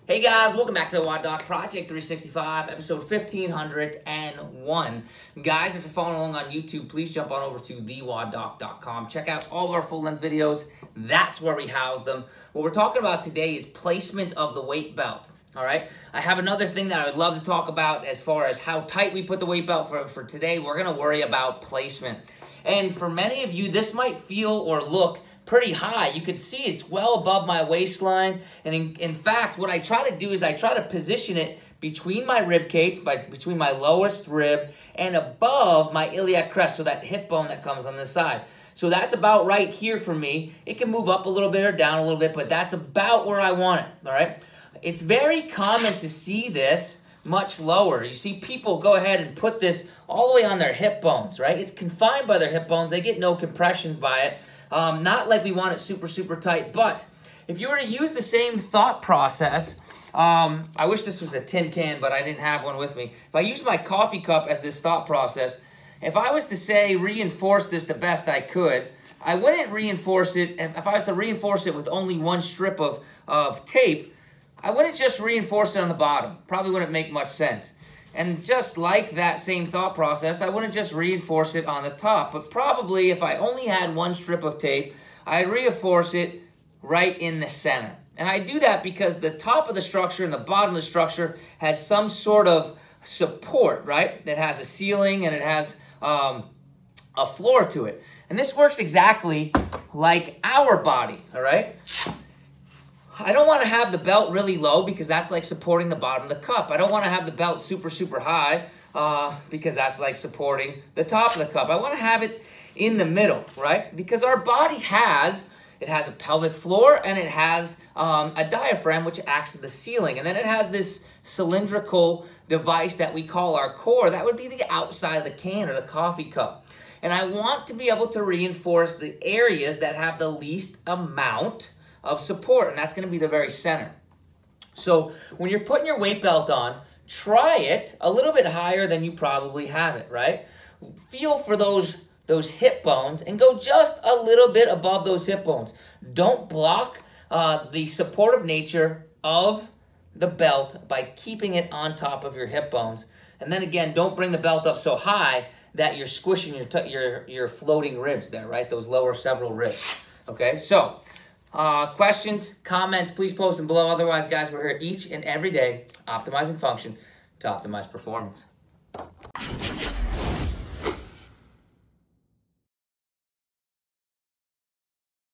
Hey guys, welcome back to the WODdoc Project 365, episode 1501. Guys, if you're following along on YouTube, please jump on over to thewoddoc.com. Check out all of our full-length videos. That's where we house them. What we're talking about today is placement of the weight belt. All right, I have another thing that I would love to talk about as far as how tight we put the weight belt. For today, we're going to worry about placement. And for many of you, this might feel or look pretty high. You can see it's well above my waistline. And in fact, what I try to do is I try to position it between my rib cage, between my lowest rib and above my iliac crest, so that hip bone that comes on this side. So that's about right here for me. It can move up a little bit or down a little bit, but that's about where I want it, all right? It's very common to see this much lower. You see people go ahead and put this all the way on their hip bones, right? It's confined by their hip bones. They get no compression by it. Not like we want it super, super tight, but if you were to use the same thought process, I wish this was a tin can, but I didn't have one with me. If I use my coffee cup as this thought process, if I was to say reinforce this the best I could, I wouldn't reinforce it. If I was to reinforce it with only one strip of tape, I wouldn't just reinforce it on the bottom. Probably wouldn't make much sense. And just like that same thought process, I wouldn't just reinforce it on the top, but probably if I only had one strip of tape, I'd reinforce it right in the center. And I do that because the top of the structure and the bottom of the structure has some sort of support, right? That has a ceiling and it has a floor to it. And this works exactly like our body, all right? I don't want to have the belt really low because that's like supporting the bottom of the cup. I don't want to have the belt super, super high because that's like supporting the top of the cup. I want to have it in the middle, right? Because our body has a pelvic floor and it has a diaphragm which acts as the ceiling. And then it has this cylindrical device that we call our core. That would be the outside of the can or the coffee cup. And I want to be able to reinforce the areas that have the least amount of support, and that's going to be the very center. So when you're putting your weight belt on, try it a little bit higher than you probably have it, right? Feel for those hip bones and go just a little bit above those hip bones. Don't block the supportive nature of the belt by keeping it on top of your hip bones. And then again, don't bring the belt up so high that you're squishing your floating ribs there, right? Those lower several ribs, okay? So questions, comments, please post them below. Otherwise, guys, we're here each and every day optimizing function to optimize performance.